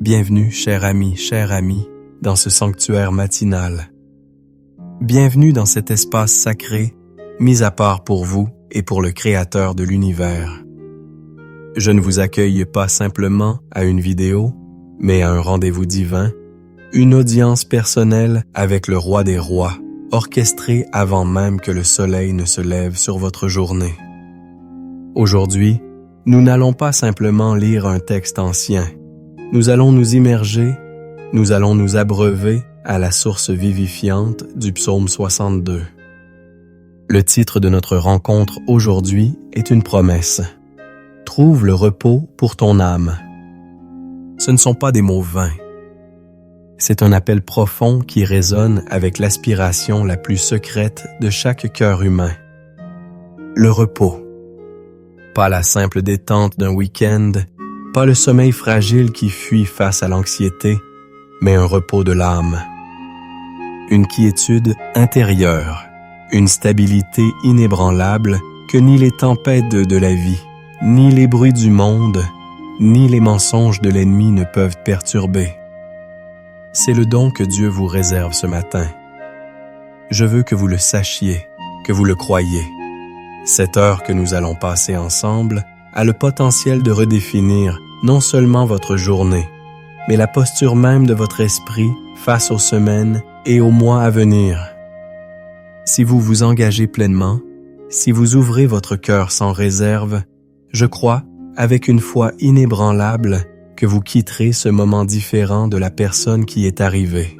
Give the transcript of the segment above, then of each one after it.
Bienvenue, chère amie, dans ce sanctuaire matinal. Bienvenue dans cet espace sacré, mis à part pour vous et pour le Créateur de l'univers. Je ne vous accueille pas simplement à une vidéo, mais à un rendez-vous divin, une audience personnelle avec le Roi des Rois, orchestrée avant même que le soleil ne se lève sur votre journée. Aujourd'hui, nous n'allons pas simplement lire un texte ancien. Nous allons nous immerger, nous allons nous abreuver à la source vivifiante du psaume 62. Le titre de notre rencontre aujourd'hui est une promesse. Trouve le repos pour ton âme. Ce ne sont pas des mots vains. C'est un appel profond qui résonne avec l'aspiration la plus secrète de chaque cœur humain. Le repos. Pas la simple détente d'un week-end, pas le sommeil fragile qui fuit face à l'anxiété, mais un repos de l'âme. Une quiétude intérieure, une stabilité inébranlable que ni les tempêtes de la vie, ni les bruits du monde, ni les mensonges de l'ennemi ne peuvent perturber. C'est le don que Dieu vous réserve ce matin. Je veux que vous le sachiez, que vous le croyiez. Cette heure que nous allons passer ensemble a le potentiel de redéfinir non seulement votre journée, mais la posture même de votre esprit face aux semaines et aux mois à venir. Si vous vous engagez pleinement, si vous ouvrez votre cœur sans réserve, je crois, avec une foi inébranlable, que vous quitterez ce moment différent de la personne qui est arrivée.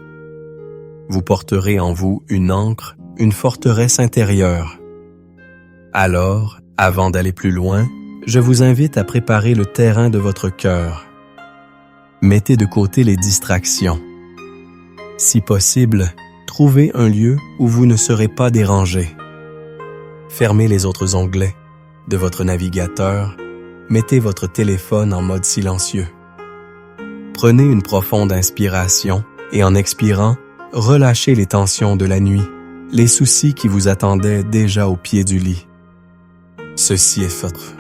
Vous porterez en vous une ancre, une forteresse intérieure. Alors, avant d'aller plus loin, je vous invite à préparer le terrain de votre cœur. Mettez de côté les distractions. Si possible, trouvez un lieu où vous ne serez pas dérangé. Fermez les autres onglets de votre navigateur. Mettez votre téléphone en mode silencieux. Prenez une profonde inspiration et en expirant, relâchez les tensions de la nuit, les soucis qui vous attendaient déjà au pied du lit. Ceci est votre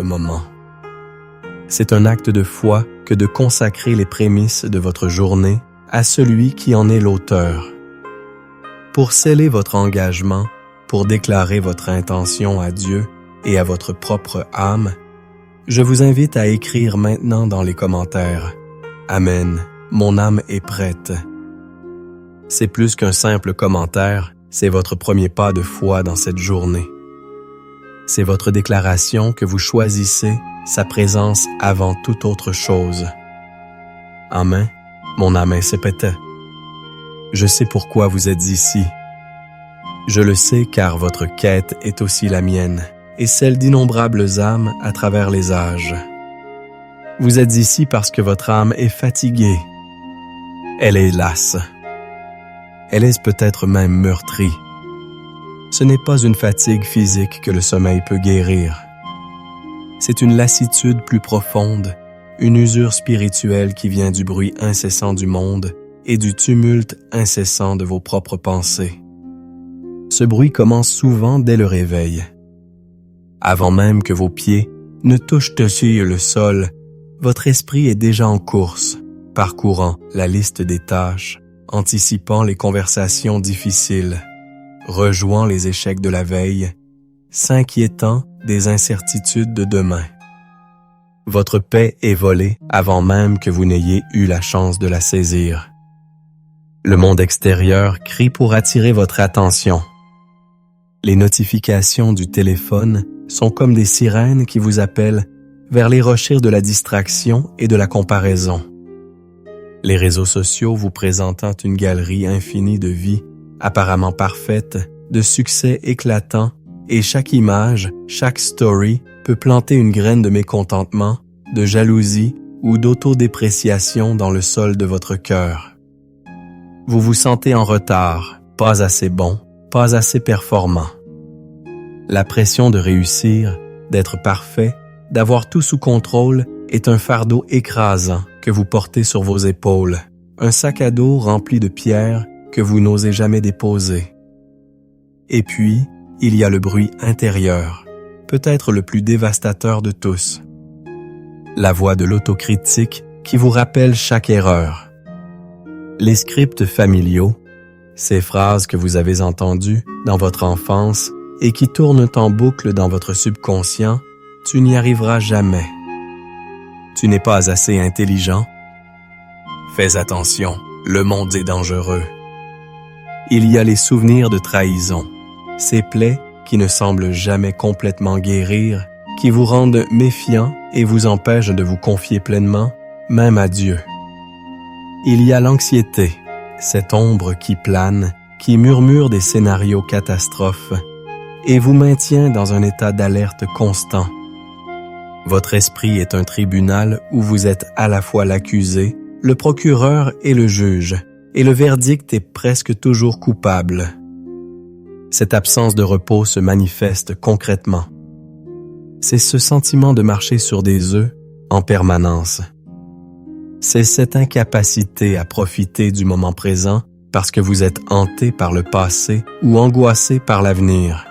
moment. C'est un acte de foi que de consacrer les prémices de votre journée à celui qui en est l'auteur. Pour sceller votre engagement, pour déclarer votre intention à Dieu et à votre propre âme, je vous invite à écrire maintenant dans les commentaires « Amen, mon âme est prête ». C'est plus qu'un simple commentaire, c'est votre premier pas de foi dans cette journée. C'est votre déclaration que vous choisissez sa présence avant toute autre chose. Amen, mon âme est prête. Je sais pourquoi vous êtes ici. Je le sais car votre quête est aussi la mienne et celle d'innombrables âmes à travers les âges. Vous êtes ici parce que votre âme est fatiguée. Elle est lasse. Elle est peut-être même meurtrie. Ce n'est pas une fatigue physique que le sommeil peut guérir. C'est une lassitude plus profonde, une usure spirituelle qui vient du bruit incessant du monde et du tumulte incessant de vos propres pensées. Ce bruit commence souvent dès le réveil. Avant même que vos pieds ne touchent sur le sol, votre esprit est déjà en course, parcourant la liste des tâches, anticipant les conversations difficiles, rejouant les échecs de la veille, s'inquiétant des incertitudes de demain. Votre paix est volée avant même que vous n'ayez eu la chance de la saisir. Le monde extérieur crie pour attirer votre attention. Les notifications du téléphone sont comme des sirènes qui vous appellent vers les rochers de la distraction et de la comparaison. Les réseaux sociaux vous présentant une galerie infinie de vies apparemment parfaites, de succès éclatants, et chaque image, chaque story peut planter une graine de mécontentement, de jalousie ou d'autodépréciation dans le sol de votre cœur. Vous vous sentez en retard, pas assez bon, pas assez performant. La pression de réussir, d'être parfait, d'avoir tout sous contrôle est un fardeau écrasant que vous portez sur vos épaules, un sac à dos rempli de pierres que vous n'osez jamais déposer. Et puis, il y a le bruit intérieur, peut-être le plus dévastateur de tous. la voix de l'autocritique qui vous rappelle chaque erreur. Les scripts familiaux, ces phrases que vous avez entendues dans votre enfance et qui tournent en boucle dans votre subconscient, tu n'y arriveras jamais. Tu n'es pas assez intelligent. Fais attention, le monde est dangereux. Il y a les souvenirs de trahison, ces plaies qui ne semblent jamais complètement guérir, qui vous rendent méfiant et vous empêchent de vous confier pleinement, même à Dieu. Il y a l'anxiété, cette ombre qui plane, qui murmure des scénarios catastrophes et vous maintient dans un état d'alerte constant. Votre esprit est un tribunal où vous êtes à la fois l'accusé, le procureur et le juge, et le verdict est presque toujours coupable. Cette absence de repos se manifeste concrètement. C'est ce sentiment de marcher sur des œufs en permanence. C'est cette incapacité à profiter du moment présent parce que vous êtes hanté par le passé ou angoissé par l'avenir.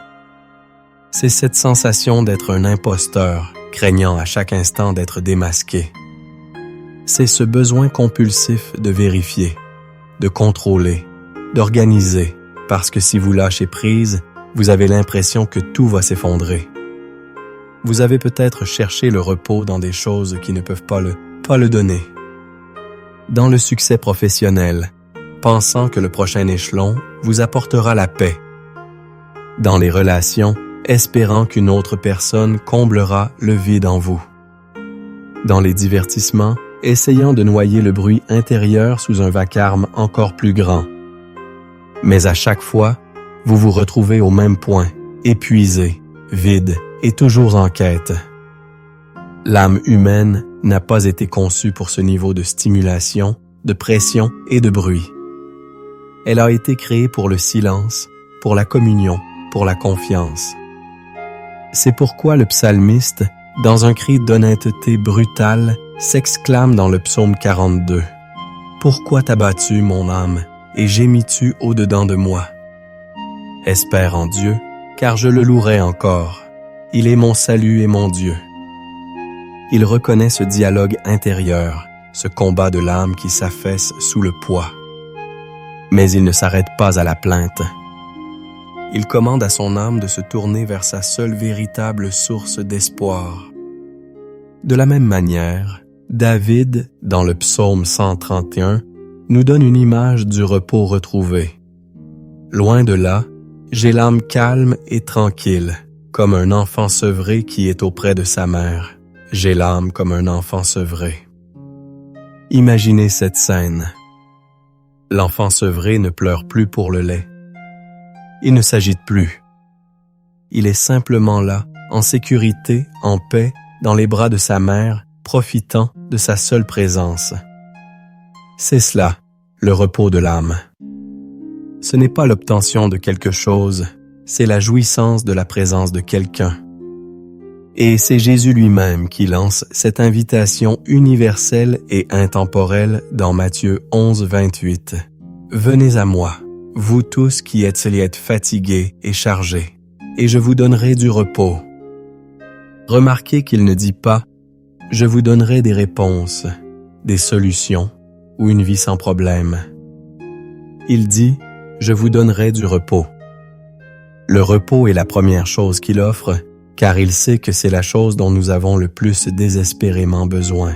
C'est cette sensation d'être un imposteur, craignant à chaque instant d'être démasqué. C'est ce besoin compulsif de vérifier, de contrôler, d'organiser, parce que si vous lâchez prise, vous avez l'impression que tout va s'effondrer. Vous avez peut-être cherché le repos dans des choses qui ne peuvent pas le donner. Dans le succès professionnel, pensant que le prochain échelon vous apportera la paix. Dans les relations, espérant qu'une autre personne comblera le vide en vous. Dans les divertissements, essayant de noyer le bruit intérieur sous un vacarme encore plus grand. Mais à chaque fois, vous vous retrouvez au même point, épuisé, vide et toujours en quête. L'âme humaine n'a pas été conçue pour ce niveau de stimulation, de pression et de bruit. Elle a été créée pour le silence, pour la communion, pour la confiance. C'est pourquoi le psalmiste, dans un cri d'honnêteté brutale, s'exclame dans le psaume 42. « Pourquoi t'as battu, mon âme, et gémis-tu au-dedans de moi? Espère en Dieu, car je le louerai encore. Il est mon salut et mon Dieu. » Il reconnaît ce dialogue intérieur, ce combat de l'âme qui s'affaisse sous le poids. Mais il ne s'arrête pas à la plainte. Il commande à son âme de se tourner vers sa seule véritable source d'espoir. De la même manière, David, dans le psaume 131, nous donne une image du repos retrouvé. Loin de là, j'ai l'âme calme et tranquille, comme un enfant sevré qui est auprès de sa mère. J'ai l'âme comme un enfant sevré. Imaginez cette scène. L'enfant sevré ne pleure plus pour le lait. Il ne s'agite plus. Il est simplement là, en sécurité, en paix, dans les bras de sa mère, profitant de sa seule présence. C'est cela, le repos de l'âme. Ce n'est pas l'obtention de quelque chose, c'est la jouissance de la présence de quelqu'un. Et c'est Jésus lui-même qui lance cette invitation universelle et intemporelle dans Matthieu 11, 28. « Venez à moi, vous tous qui êtes fatigués et chargés, et je vous donnerai du repos. » Remarquez qu'il ne dit pas « je vous donnerai des réponses, des solutions ou une vie sans problème ». Il dit « je vous donnerai du repos ». Le repos est la première chose qu'il offre, car il sait que c'est la chose dont nous avons le plus désespérément besoin.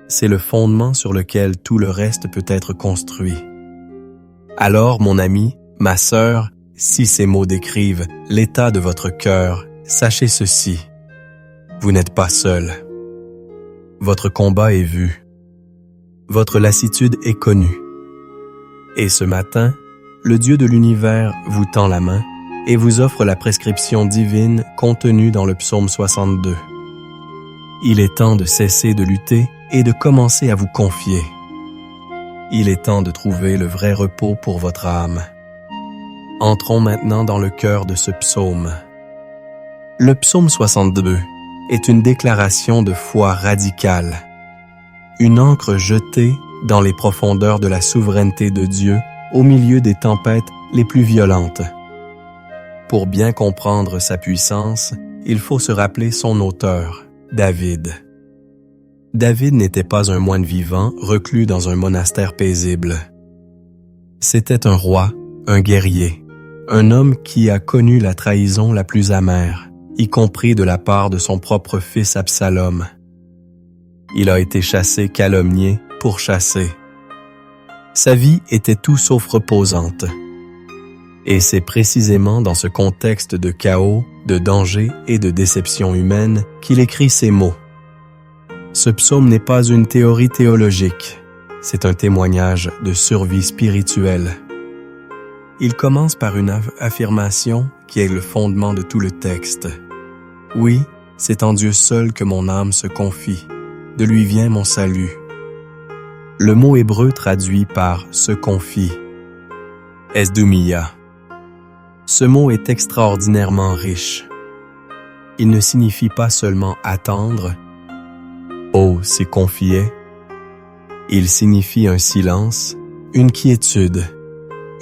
C'est le fondement sur lequel tout le reste peut être construit. Alors, mon ami, ma sœur, si ces mots décrivent l'état de votre cœur, sachez ceci. Vous n'êtes pas seul. Votre combat est vu. Votre lassitude est connue. Et ce matin, le Dieu de l'univers vous tend la main et vous offre la prescription divine contenue dans le psaume 62. Il est temps de cesser de lutter et de commencer à vous confier. Il est temps de trouver le vrai repos pour votre âme. Entrons maintenant dans le cœur de ce psaume. Le psaume 62 est une déclaration de foi radicale, une ancre jetée dans les profondeurs de la souveraineté de Dieu au milieu des tempêtes les plus violentes. Pour bien comprendre sa puissance, il faut se rappeler son auteur, David. David n'était pas un moine vivant reclus dans un monastère paisible. C'était un roi, un guerrier, un homme qui a connu la trahison la plus amère, y compris de la part de son propre fils Absalom. Il a été chassé, calomnié, pourchassé. Sa vie était tout sauf reposante. Et c'est précisément dans ce contexte de chaos, de danger et de déception humaine qu'il écrit ces mots. Ce psaume n'est pas une théorie théologique, c'est un témoignage de survie spirituelle. Il commence par une affirmation qui est le fondement de tout le texte. Oui, c'est en Dieu seul que mon âme se confie, de lui vient mon salut. Le mot hébreu traduit par « se confie », esdoumiya. Ce mot est extraordinairement riche. Il ne signifie pas seulement attendre, oh, s'y confier. Il signifie un silence, une quiétude,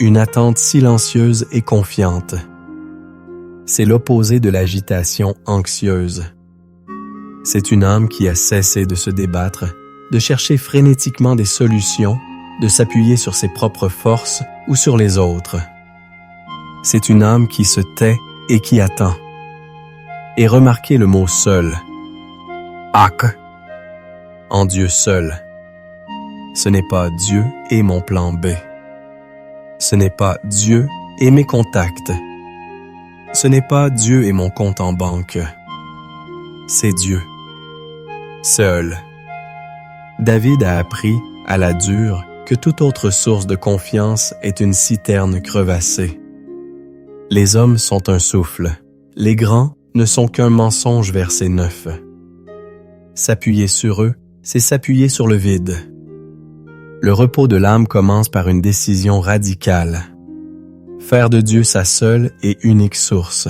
une attente silencieuse et confiante. C'est l'opposé de l'agitation anxieuse. C'est une âme qui a cessé de se débattre, de chercher frénétiquement des solutions, de s'appuyer sur ses propres forces ou sur les autres. C'est une âme qui se tait et qui attend. Et remarquez le mot « seul ». Ak. En Dieu seul. Ce n'est pas Dieu et mon plan B. Ce n'est pas Dieu et mes contacts. Ce n'est pas Dieu et mon compte en banque. C'est Dieu. Seul. David a appris, à la dure, que toute autre source de confiance est une citerne crevassée. Les hommes sont un souffle. Les grands ne sont qu'un mensonge versé neuf. S'appuyer sur eux, c'est s'appuyer sur le vide. Le repos de l'âme commence par une décision radicale. Faire de Dieu sa seule et unique source.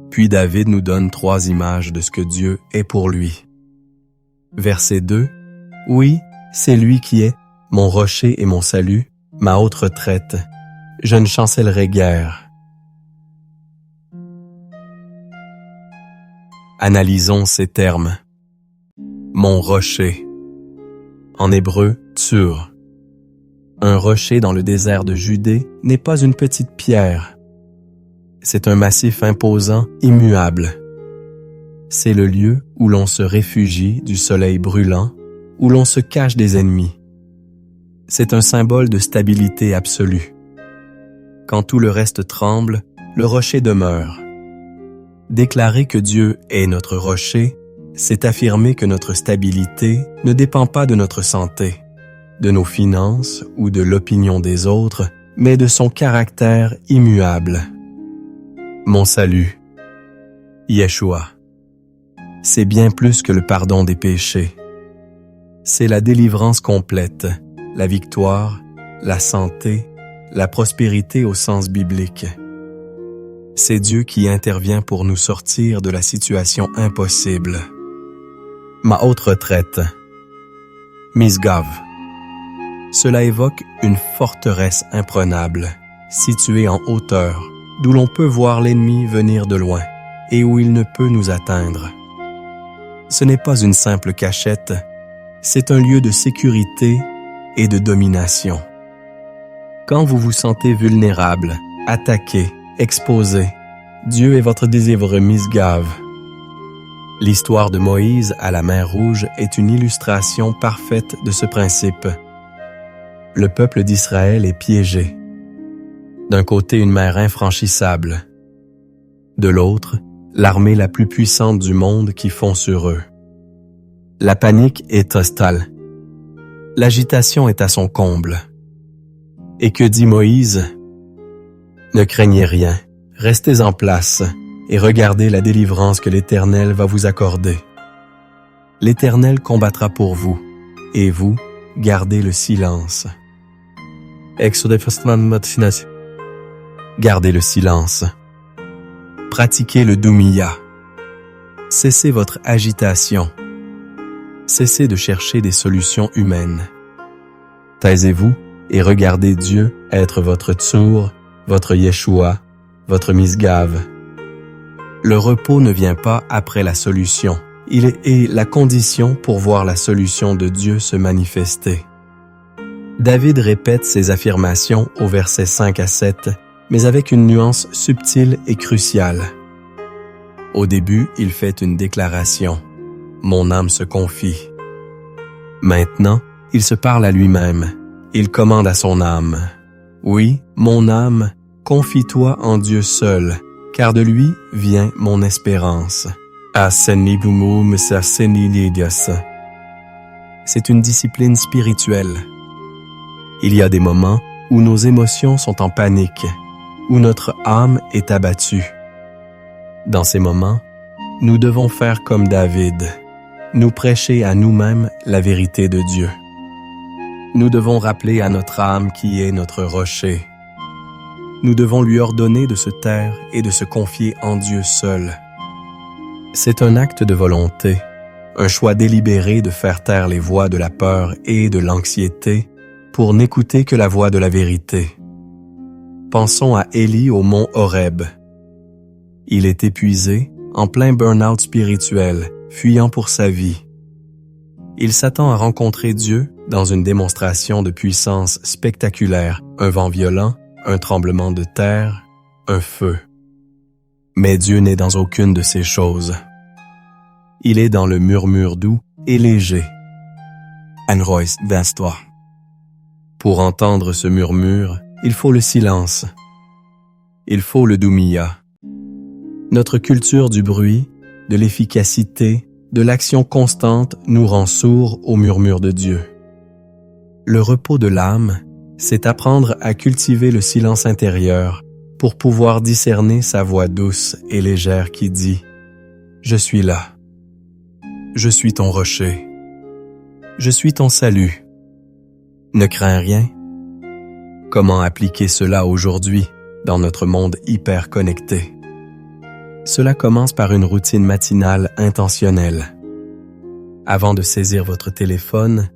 Puis David nous donne 3 images de ce que Dieu est pour lui. Verset 2. Oui, c'est lui qui est mon rocher et mon salut, ma haute retraite. Je ne chancellerai guère. Analysons ces termes. Mon rocher. En hébreu, Tsur. Un rocher dans le désert de Judée n'est pas une petite pierre. C'est un massif imposant, immuable. C'est le lieu où l'on se réfugie du soleil brûlant, où l'on se cache des ennemis. C'est un symbole de stabilité absolue. Quand tout le reste tremble, le rocher demeure. Déclarer que Dieu est notre rocher, c'est affirmer que notre stabilité ne dépend pas de notre santé, de nos finances ou de l'opinion des autres, mais de son caractère immuable. Mon salut, Yeshua. C'est bien plus que le pardon des péchés. C'est la délivrance complète, la victoire, la santé, la prospérité au sens biblique. C'est Dieu qui intervient pour nous sortir de la situation impossible. Ma haute retraite. Misgav. Cela évoque une forteresse imprenable, située en hauteur, d'où l'on peut voir l'ennemi venir de loin et où il ne peut nous atteindre. Ce n'est pas une simple cachette, c'est un lieu de sécurité et de domination. Quand vous vous sentez vulnérable, attaqué, exposé, Dieu est votre désivre Misgav. L'histoire de Moïse à la mer Rouge est une illustration parfaite de ce principe. Le peuple d'Israël est piégé. D'un côté, une mer infranchissable. De l'autre, l'armée la plus puissante du monde qui fond sur eux. La panique est totale. L'agitation est à son comble. Et que dit Moïse? Ne craignez rien, restez en place et regardez la délivrance que l'Éternel va vous accorder. L'Éternel combattra pour vous, et vous, gardez le silence. Gardez le silence. Pratiquez le doumiya. Cessez votre agitation. Cessez de chercher des solutions humaines. Taisez-vous et regardez Dieu être votre Tsur, votre Yeshua, votre Misgav. Le repos ne vient pas après la solution, Il est la condition pour voir la solution de Dieu se manifester. David répète ces affirmations au verset 5 à 7, mais avec une nuance subtile et cruciale. Au début, il fait une déclaration. « Mon âme se confie ». Maintenant, il se parle à lui-même. Il commande à son âme. « Oui, mon âme, confie-toi en Dieu seul, car de lui vient mon espérance. » C'est une discipline spirituelle. Il y a des moments où nos émotions sont en panique, où notre âme est abattue. Dans ces moments, nous devons faire comme David, nous prêcher à nous-mêmes la vérité de Dieu. Nous devons rappeler à notre âme qui est notre rocher. Nous devons lui ordonner de se taire et de se confier en Dieu seul. C'est un acte de volonté, un choix délibéré de faire taire les voix de la peur et de l'anxiété pour n'écouter que la voix de la vérité. Pensons à Élie au mont Horeb. Il est épuisé, en plein burn-out spirituel, fuyant pour sa vie. Il s'attend à rencontrer Dieu dans une démonstration de puissance spectaculaire, un vent violent, un tremblement de terre, un feu. Mais Dieu n'est dans aucune de ces choses. Il est dans le murmure doux et léger. Anrois Vestor. Pour entendre ce murmure, il faut le silence. Il faut le Doumia. Notre culture du bruit, de l'efficacité, de l'action constante nous rend sourds au murmure de Dieu. Le repos de l'âme, c'est apprendre à cultiver le silence intérieur pour pouvoir discerner sa voix douce et légère qui dit « Je suis là. Je suis ton rocher. Je suis ton salut. Ne crains rien. » Comment appliquer cela aujourd'hui dans notre monde hyper connecté? Cela commence par une routine matinale intentionnelle. Avant de saisir votre téléphone,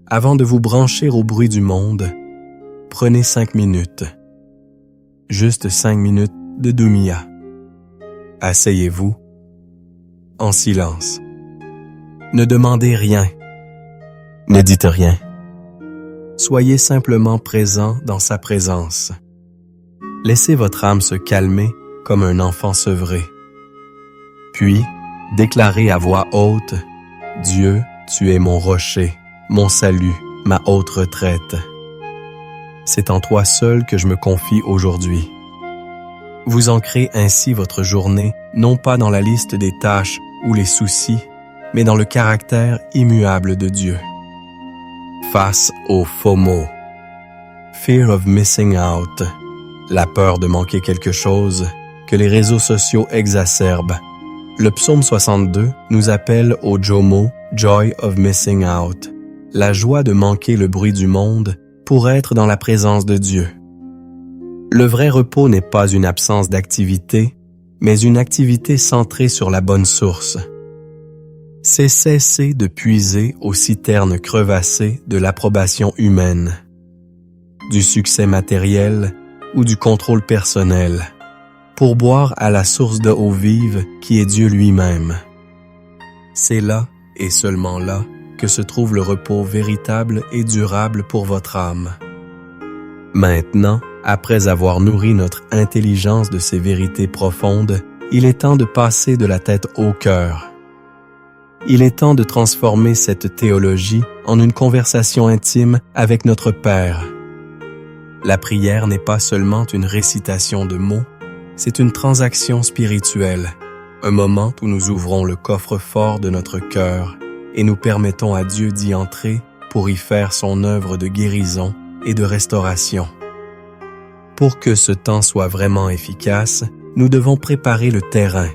avant de vous brancher au bruit du monde, prenez 5 minutes. Juste 5 minutes de Doumia. Asseyez-vous en silence. Ne demandez rien. Ne dites rien. Soyez simplement présent dans sa présence. Laissez votre âme se calmer comme un enfant sevré. Puis, déclarez à voix haute « Dieu, tu es mon rocher, mon salut, ma haute retraite. C'est en toi seul que je me confie aujourd'hui. » Vous ancrez ainsi votre journée, non pas dans la liste des tâches ou les soucis, mais dans le caractère immuable de Dieu. Face au FOMO, Fear of Missing Out, la peur de manquer quelque chose que les réseaux sociaux exacerbent. Le psaume 62 nous appelle au JOMO, Joy of Missing Out, la joie de manquer le bruit du monde pour être dans la présence de Dieu. Le vrai repos n'est pas une absence d'activité, mais une activité centrée sur la bonne source. C'est cesser de puiser aux citernes crevassées de l'approbation humaine, du succès matériel ou du contrôle personnel, pour boire à la source de eau vive qui est Dieu lui-même. C'est là, et seulement là, que se trouve le repos véritable et durable pour votre âme. Maintenant, après avoir nourri notre intelligence de ces vérités profondes, il est temps de passer de la tête au cœur. Il est temps de transformer cette théologie en une conversation intime avec notre Père. La prière n'est pas seulement une récitation de mots, c'est une transaction spirituelle, un moment où nous ouvrons le coffre-fort de notre cœur et nous permettons à Dieu d'y entrer pour y faire son œuvre de guérison et de restauration. Pour que ce temps soit vraiment efficace, nous devons préparer le terrain.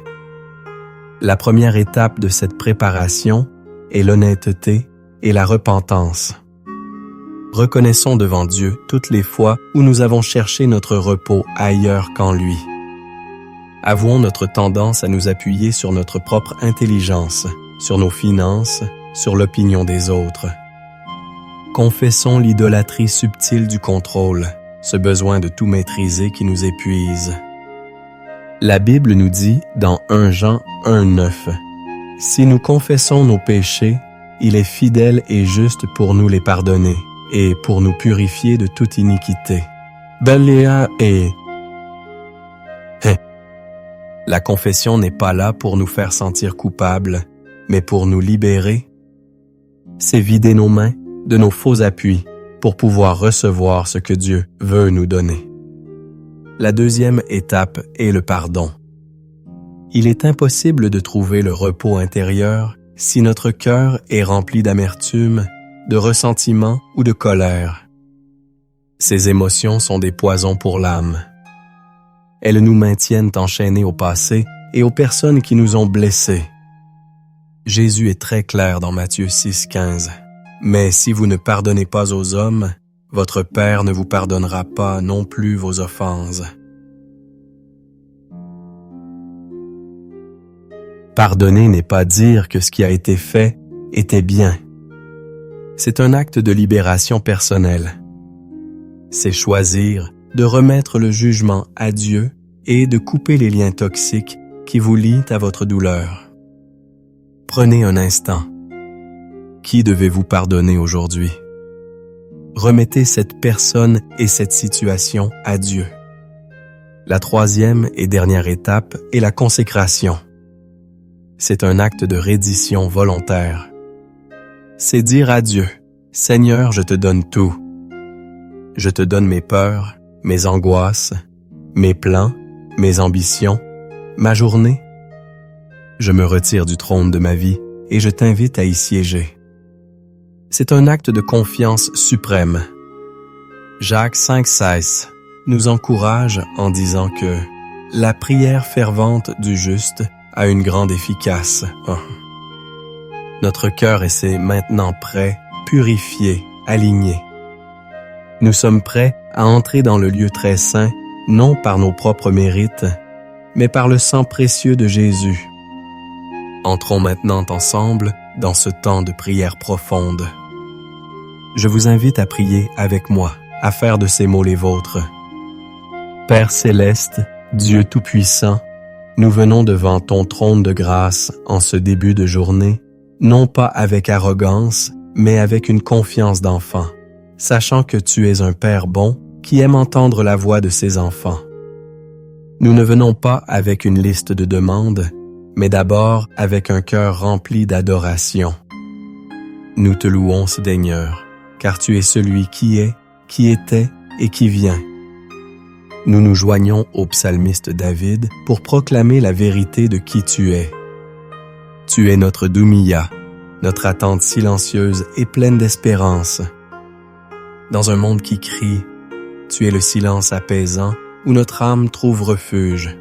La première étape de cette préparation est l'honnêteté et la repentance. Reconnaissons devant Dieu toutes les fois où nous avons cherché notre repos ailleurs qu'en lui. Avouons notre tendance à nous appuyer sur notre propre intelligence, sur nos finances, sur l'opinion des autres. Confessons l'idolâtrie subtile du contrôle, ce besoin de tout maîtriser qui nous épuise. La Bible nous dit dans 1 Jean 1,9 « Si nous confessons nos péchés, il est fidèle et juste pour nous les pardonner et pour nous purifier de toute iniquité. Belia et... La confession n'est pas là pour nous faire sentir coupables, mais pour nous libérer. C'est vider nos mains de nos faux appuis pour pouvoir recevoir ce que Dieu veut nous donner. La deuxième étape est le pardon. Il est impossible de trouver le repos intérieur si notre cœur est rempli d'amertume, de ressentiment ou de colère. Ces émotions sont des poisons pour l'âme. Elles nous maintiennent enchaînés au passé et aux personnes qui nous ont blessés. Jésus est très clair dans Matthieu 6,15. « Mais si vous ne pardonnez pas aux hommes, votre Père ne vous pardonnera pas non plus vos offenses. » Pardonner n'est pas dire que ce qui a été fait était bien. C'est un acte de libération personnelle. C'est choisir de remettre le jugement à Dieu et de couper les liens toxiques qui vous lient à votre douleur. Prenez un instant. Qui devez-vous pardonner aujourd'hui? Remettez cette personne et cette situation à Dieu. La troisième et dernière étape est la consécration. C'est un acte de reddition volontaire. C'est dire à Dieu, « Seigneur, je te donne tout. Je te donne mes peurs, mes angoisses, mes plans, mes ambitions, ma journée. Je me retire du trône de ma vie et je t'invite à y siéger. » C'est un acte de confiance suprême. Jacques 5,16 nous encourage en disant que la prière fervente du juste a une grande efficace. Notre cœur est maintenant prêt, purifié, aligné. Nous sommes prêts à entrer dans le lieu très saint, non par nos propres mérites, mais par le sang précieux de Jésus. Entrons maintenant ensemble dans ce temps de prière profonde. Je vous invite à prier avec moi, à faire de ces mots les vôtres. Père céleste, Dieu tout-puissant, nous venons devant ton trône de grâce en ce début de journée, non pas avec arrogance, mais avec une confiance d'enfant, sachant que tu es un Père bon qui aime entendre la voix de ses enfants. Nous ne venons pas avec une liste de demandes, mais d'abord avec un cœur rempli d'adoration. Nous te louons, Seigneur, car tu es celui qui est, qui était et qui vient. Nous nous joignons au psalmiste David pour proclamer la vérité de qui tu es. Tu es notre Doumia, notre attente silencieuse et pleine d'espérance. Dans un monde qui crie, tu es le silence apaisant où notre âme trouve refuge.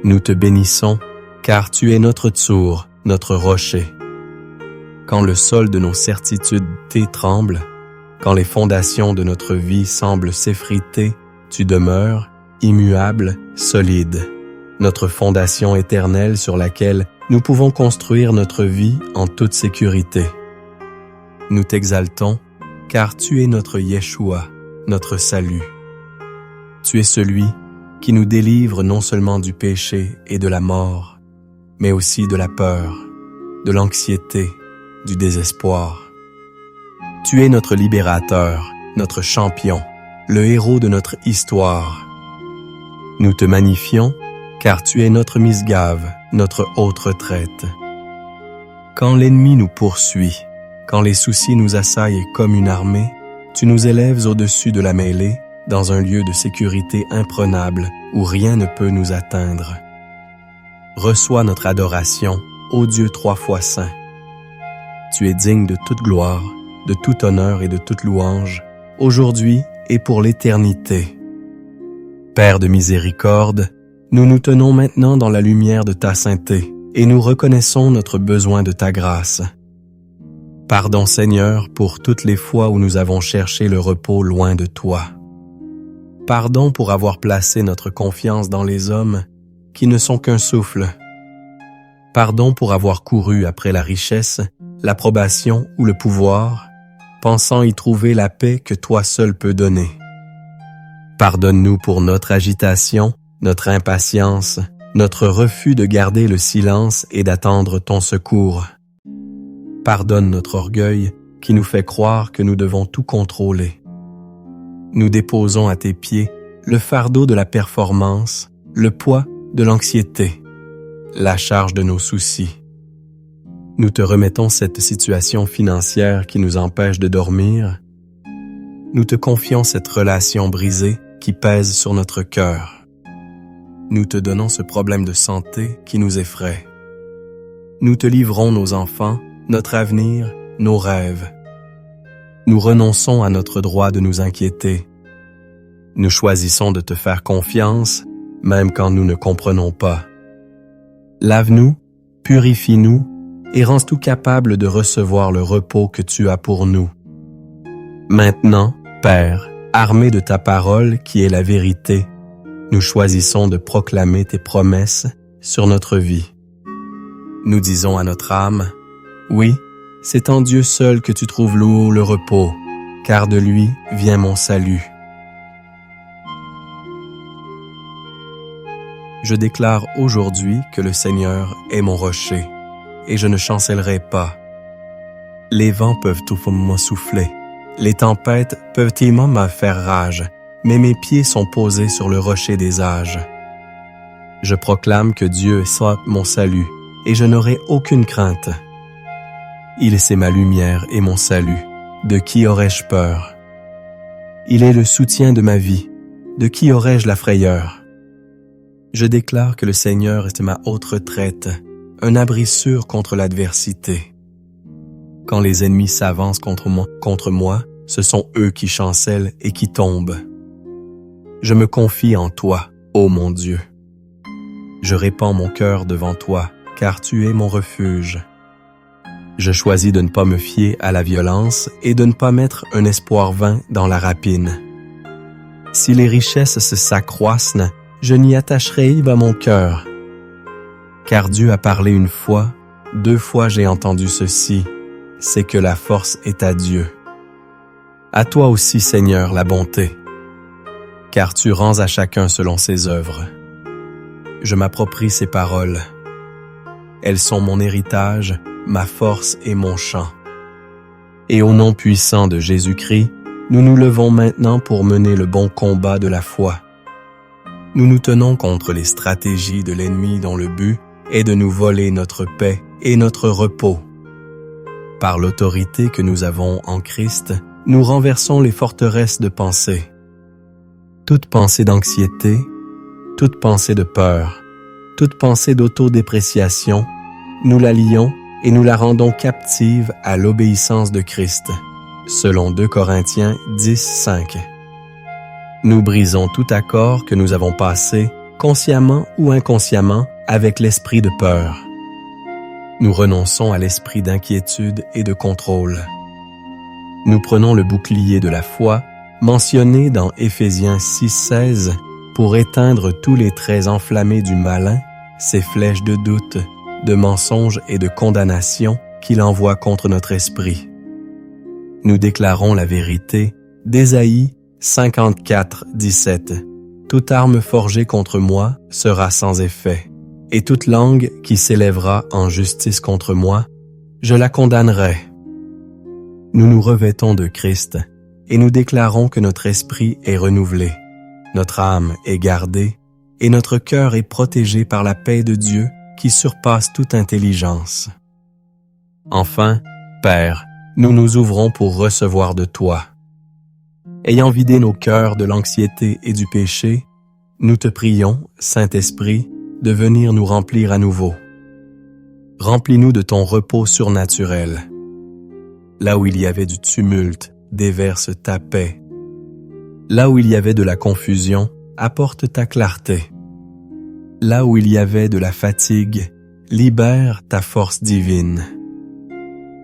Nous te bénissons, car tu es notre Tsour, notre rocher. Quand le sol de nos certitudes tremble, quand les fondations de notre vie semblent s'effriter, tu demeures, immuable, solide, notre fondation éternelle sur laquelle nous pouvons construire notre vie en toute sécurité. Nous t'exaltons, car tu es notre Yeshua, notre salut. Tu es celui qui nous délivre non seulement du péché et de la mort, mais aussi de la peur, de l'anxiété, du désespoir. Tu es notre libérateur, notre champion, le héros de notre histoire. Nous te magnifions, car tu es notre Misgave, notre haute retraite. Quand l'ennemi nous poursuit, quand les soucis nous assaillent comme une armée, tu nous élèves au-dessus de la mêlée, dans un lieu de sécurité imprenable où rien ne peut nous atteindre. Reçois notre adoration, ô Dieu 3 fois saint. Tu es digne de toute gloire, de tout honneur et de toute louange, aujourd'hui et pour l'éternité. Père de miséricorde, nous nous tenons maintenant dans la lumière de ta sainteté et nous reconnaissons notre besoin de ta grâce. Pardon Seigneur pour toutes les fois où nous avons cherché le repos loin de toi. Pardon pour avoir placé notre confiance dans les hommes qui ne sont qu'un souffle. Pardon pour avoir couru après la richesse, l'approbation ou le pouvoir, pensant y trouver la paix que toi seul peux donner. Pardonne-nous pour notre agitation, notre impatience, notre refus de garder le silence et d'attendre ton secours. Pardonne notre orgueil qui nous fait croire que nous devons tout contrôler. Nous déposons à tes pieds le fardeau de la performance, le poids de l'anxiété, la charge de nos soucis. Nous te remettons cette situation financière qui nous empêche de dormir. Nous te confions cette relation brisée qui pèse sur notre cœur. Nous te donnons ce problème de santé qui nous effraie. Nous te livrons nos enfants, notre avenir, nos rêves. Nous renonçons à notre droit de nous inquiéter. Nous choisissons de te faire confiance, même quand nous ne comprenons pas. Lave-nous, purifie-nous et rends-nous capables de recevoir le repos que tu as pour nous. Maintenant, Père, armés de ta parole qui est la vérité, nous choisissons de proclamer tes promesses sur notre vie. Nous disons à notre âme, oui, c'est en Dieu seul que tu trouves le repos, car de lui vient mon salut. Je déclare aujourd'hui que le Seigneur est mon rocher, et je ne chancellerai pas. Les vents peuvent tout me souffler, les tempêtes peuvent-ils me faire rage, mais mes pieds sont posés sur le rocher des âges. Je proclame que Dieu est mon salut, et je n'aurai aucune crainte. Il est ma lumière et mon salut. De qui aurais-je peur? Il est le soutien de ma vie. De qui aurais-je la frayeur? Je déclare que le Seigneur est ma haute retraite, un abri sûr contre l'adversité. Quand les ennemis s'avancent contre moi, ce sont eux qui chancellent et qui tombent. Je me confie en toi, ô mon Dieu. Je répands mon cœur devant toi, car tu es mon refuge. Je choisis de ne pas me fier à la violence et de ne pas mettre un espoir vain dans la rapine. Si les richesses s'accroissent, je n'y attacherai pas mon cœur. Car Dieu a parlé une fois, 2 fois j'ai entendu ceci, c'est que la force est à Dieu. À toi aussi, Seigneur, la bonté, car tu rends à chacun selon ses œuvres. Je m'approprie ces paroles. Elles sont mon héritage, ma force et mon chant. Et au nom puissant de Jésus-Christ, nous nous levons maintenant pour mener le bon combat de la foi. Nous nous tenons contre les stratégies de l'ennemi dont le but est de nous voler notre paix et notre repos. Par l'autorité que nous avons en Christ, nous renversons les forteresses de pensée. Toute pensée d'anxiété, toute pensée de peur, toute pensée d'autodépréciation, nous la lions et nous la rendons captive à l'obéissance de Christ, selon 2 Corinthiens 10:5. Nous brisons tout accord que nous avons passé, consciemment ou inconsciemment, avec l'esprit de peur. Nous renonçons à l'esprit d'inquiétude et de contrôle. Nous prenons le bouclier de la foi, mentionné dans Éphésiens 6:16, pour éteindre tous les traits enflammés du malin, ces flèches de doute, de mensonge et de condamnation qu'il envoie contre notre esprit. Nous déclarons la vérité d'Ésaïe 54:17. Toute arme forgée contre moi sera sans effet, et toute langue qui s'élèvera en justice contre moi, je la condamnerai. Nous nous revêtons de Christ, et nous déclarons que notre esprit est renouvelé, notre âme est gardée, et notre cœur est protégé par la paix de Dieu qui surpasse toute intelligence. Enfin, Père, nous nous ouvrons pour recevoir de toi. Ayant vidé nos cœurs de l'anxiété et du péché, nous te prions, Saint-Esprit, de venir nous remplir à nouveau. Remplis-nous de ton repos surnaturel. Là où il y avait du tumulte, déverse ta paix. Là où il y avait de la confusion, apporte ta clarté. Là où il y avait de la fatigue, libère ta force divine.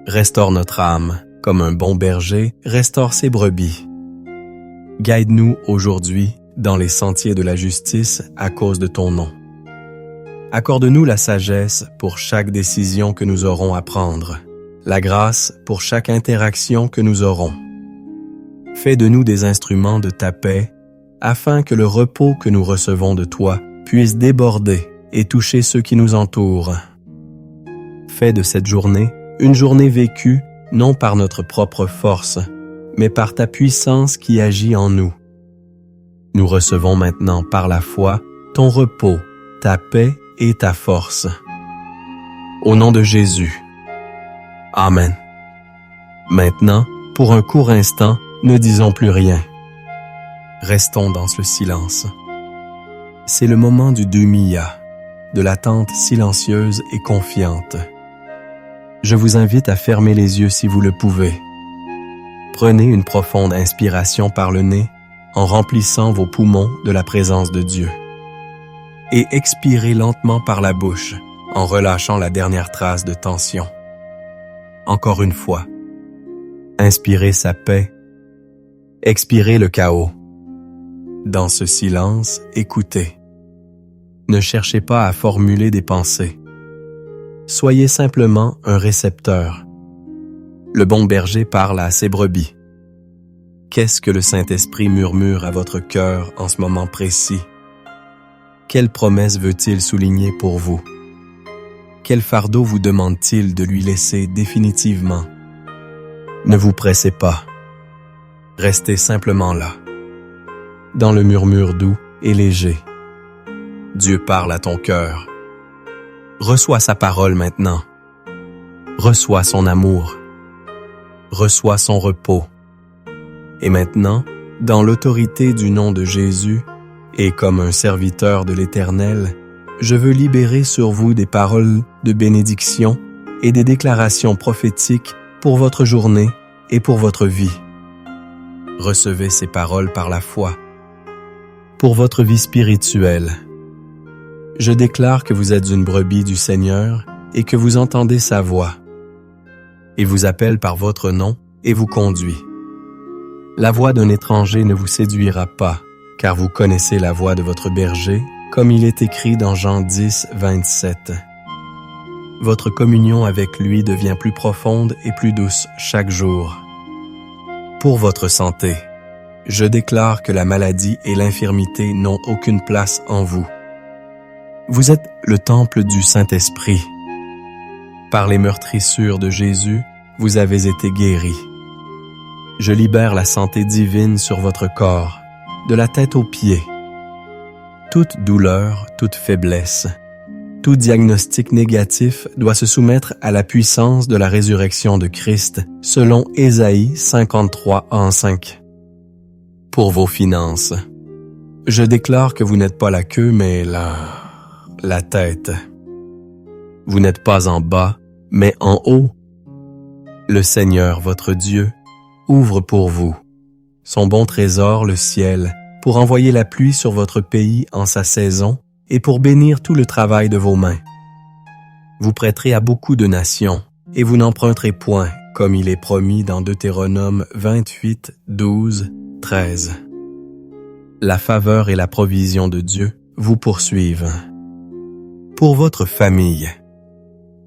Restaure notre âme, comme un bon berger restaure ses brebis. Guide-nous aujourd'hui dans les sentiers de la justice à cause de ton nom. Accorde-nous la sagesse pour chaque décision que nous aurons à prendre, la grâce pour chaque interaction que nous aurons. Fais de nous des instruments de ta paix, afin que le repos que nous recevons de toi puisse déborder et toucher ceux qui nous entourent. Fais de cette journée une journée vécue non par notre propre force, mais par ta puissance qui agit en nous. Nous recevons maintenant par la foi ton repos, ta paix et ta force. Au nom de Jésus. Amen. Maintenant, pour un court instant, ne disons plus rien. Restons dans ce silence. C'est le moment du Dumia, de l'attente silencieuse et confiante. Je vous invite à fermer les yeux si vous le pouvez. Prenez une profonde inspiration par le nez en remplissant vos poumons de la présence de Dieu. Et expirez lentement par la bouche en relâchant la dernière trace de tension. Encore une fois. Inspirez sa paix. Expirez le chaos. Dans ce silence, écoutez. Ne cherchez pas à formuler des pensées. Soyez simplement un récepteur. Le bon berger parle à ses brebis. Qu'est-ce que le Saint-Esprit murmure à votre cœur en ce moment précis? Quelle promesse veut-il souligner pour vous? Quel fardeau vous demande-t-il de lui laisser définitivement? Ne vous pressez pas. Restez simplement là, dans le murmure doux et léger. Dieu parle à ton cœur. Reçois sa parole maintenant. Reçois son amour. Reçois son repos. Et maintenant, dans l'autorité du nom de Jésus, et comme un serviteur de l'Éternel, je veux libérer sur vous des paroles de bénédiction et des déclarations prophétiques pour votre journée et pour votre vie. Recevez ces paroles par la foi. Pour votre vie spirituelle, je déclare que vous êtes une brebis du Seigneur et que vous entendez sa voix. Il vous appelle par votre nom et vous conduit. La voix d'un étranger ne vous séduira pas, car vous connaissez la voix de votre berger, comme il est écrit dans Jean 10, 27. Votre communion avec lui devient plus profonde et plus douce chaque jour. Pour votre santé, je déclare que la maladie et l'infirmité n'ont aucune place en vous. Vous êtes le temple du Saint-Esprit. Par les meurtrissures de Jésus, vous avez été guéris. Je libère la santé divine sur votre corps, de la tête aux pieds. Toute douleur, toute faiblesse, tout diagnostic négatif doit se soumettre à la puissance de la résurrection de Christ, selon Ésaïe 53:5. Pour vos finances, je déclare que vous n'êtes pas la queue, mais la tête. Vous n'êtes pas en bas, mais en haut. Le Seigneur, votre Dieu, ouvre pour vous son bon trésor, le ciel, pour envoyer la pluie sur votre pays en sa saison et pour bénir tout le travail de vos mains. Vous prêterez à beaucoup de nations, et vous n'emprunterez point, comme il est promis dans Deutéronome 28, 12, 13. La faveur et la provision de Dieu vous poursuivent. Pour votre famille,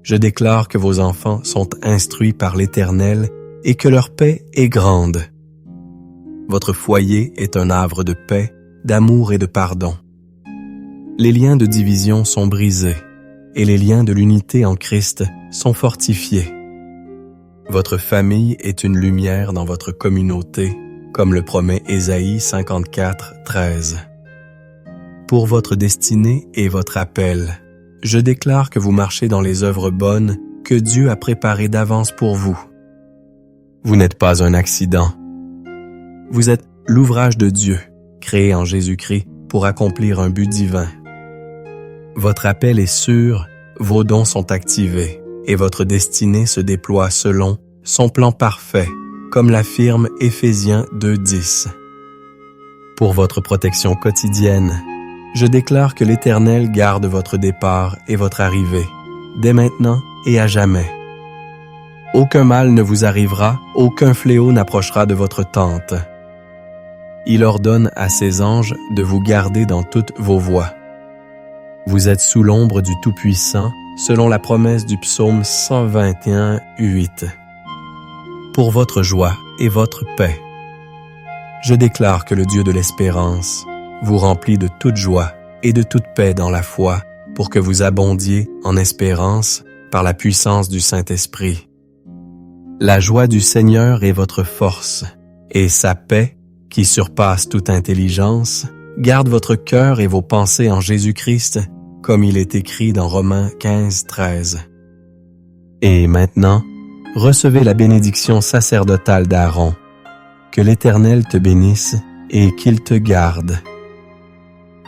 je déclare que vos enfants sont instruits par l'Éternel et que leur paix est grande. Votre foyer est un havre de paix, d'amour et de pardon. Les liens de division sont brisés et les liens de l'unité en Christ sont fortifiés. Votre famille est une lumière dans votre communauté, comme le promet Ésaïe 54, 13. Pour votre destinée et votre appel, je déclare que vous marchez dans les œuvres bonnes que Dieu a préparées d'avance pour vous. Vous n'êtes pas un accident. Vous êtes l'ouvrage de Dieu, créé en Jésus-Christ pour accomplir un but divin. Votre appel est sûr, vos dons sont activés et votre destinée se déploie selon son plan parfait, comme l'affirme Éphésiens 2:10. Pour votre protection quotidienne, je déclare que l'Éternel garde votre départ et votre arrivée, dès maintenant et à jamais. Aucun mal ne vous arrivera, aucun fléau n'approchera de votre tente. Il ordonne à ses anges de vous garder dans toutes vos voies. Vous êtes sous l'ombre du Tout-Puissant, selon la promesse du psaume 121, 8. Pour votre joie et votre paix, je déclare que le Dieu de l'espérance vous remplit de toute joie et de toute paix dans la foi, pour que vous abondiez en espérance par la puissance du Saint-Esprit. La joie du Seigneur est votre force, et sa paix, qui surpasse toute intelligence, garde votre cœur et vos pensées en Jésus-Christ, comme il est écrit dans Romains 15:13. Et maintenant, recevez la bénédiction sacerdotale d'Aaron. Que l'Éternel te bénisse et qu'il te garde.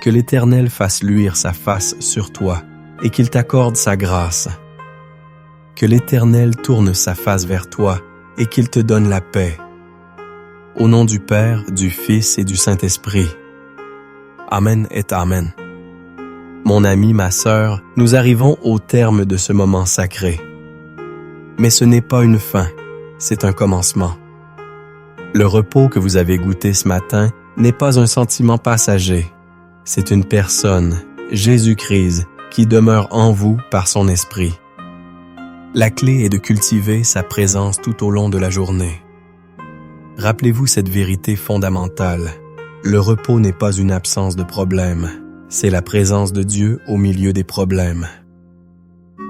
Que l'Éternel fasse luire sa face sur toi et qu'il t'accorde sa grâce. Que l'Éternel tourne sa face vers toi et qu'il te donne la paix. Au nom du Père, du Fils et du Saint-Esprit. Amen et Amen. Mon ami, ma sœur, nous arrivons au terme de ce moment sacré. Mais ce n'est pas une fin, c'est un commencement. Le repos que vous avez goûté ce matin n'est pas un sentiment passager. C'est une personne, Jésus-Christ, qui demeure en vous par son esprit. La clé est de cultiver sa présence tout au long de la journée. Rappelez-vous cette vérité fondamentale. Le repos n'est pas une absence de problème, c'est la présence de Dieu au milieu des problèmes.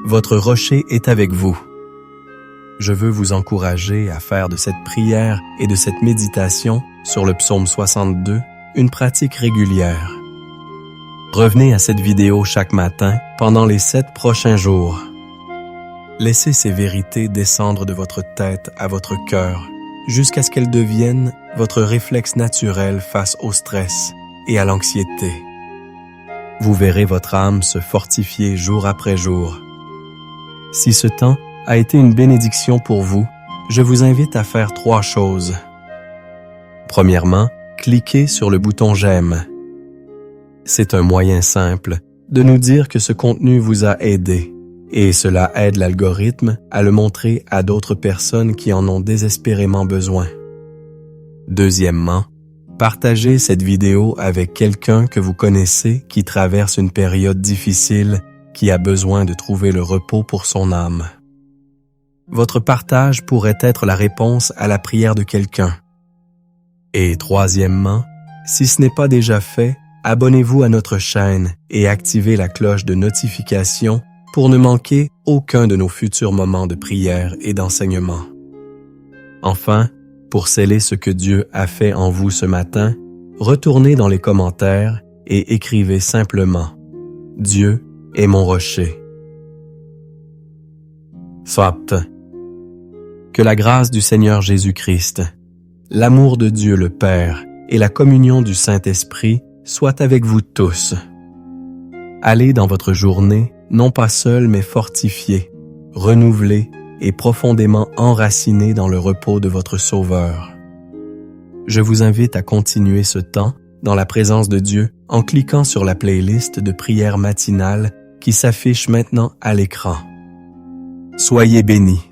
Votre rocher est avec vous. Je veux vous encourager à faire de cette prière et de cette méditation sur le psaume 62 une pratique régulière. Revenez à cette vidéo chaque matin pendant les 7 prochains jours. Laissez ces vérités descendre de votre tête à votre cœur jusqu'à ce qu'elles deviennent votre réflexe naturel face au stress et à l'anxiété. Vous verrez votre âme se fortifier jour après jour. Si ce temps a été une bénédiction pour vous, je vous invite à faire 3 choses. Premièrement, cliquez sur le bouton « J'aime ». C'est un moyen simple de nous dire que ce contenu vous a aidé, et cela aide l'algorithme à le montrer à d'autres personnes qui en ont désespérément besoin. Deuxièmement, partagez cette vidéo avec quelqu'un que vous connaissez qui traverse une période difficile, qui a besoin de trouver le repos pour son âme. Votre partage pourrait être la réponse à la prière de quelqu'un. Et troisièmement, si ce n'est pas déjà fait, abonnez-vous à notre chaîne et activez la cloche de notification pour ne manquer aucun de nos futurs moments de prière et d'enseignement. Enfin, pour sceller ce que Dieu a fait en vous ce matin, retournez dans les commentaires et écrivez simplement « Dieu est mon rocher ». Soit. Que la grâce du Seigneur Jésus-Christ, l'amour de Dieu le Père et la communion du Saint-Esprit soient avec vous tous. Allez dans votre journée, non pas seul mais fortifié, renouvelé et profondément enraciné dans le repos de votre Sauveur. Je vous invite à continuer ce temps dans la présence de Dieu en cliquant sur la playlist de prières matinales qui s'affiche maintenant à l'écran. Soyez bénis.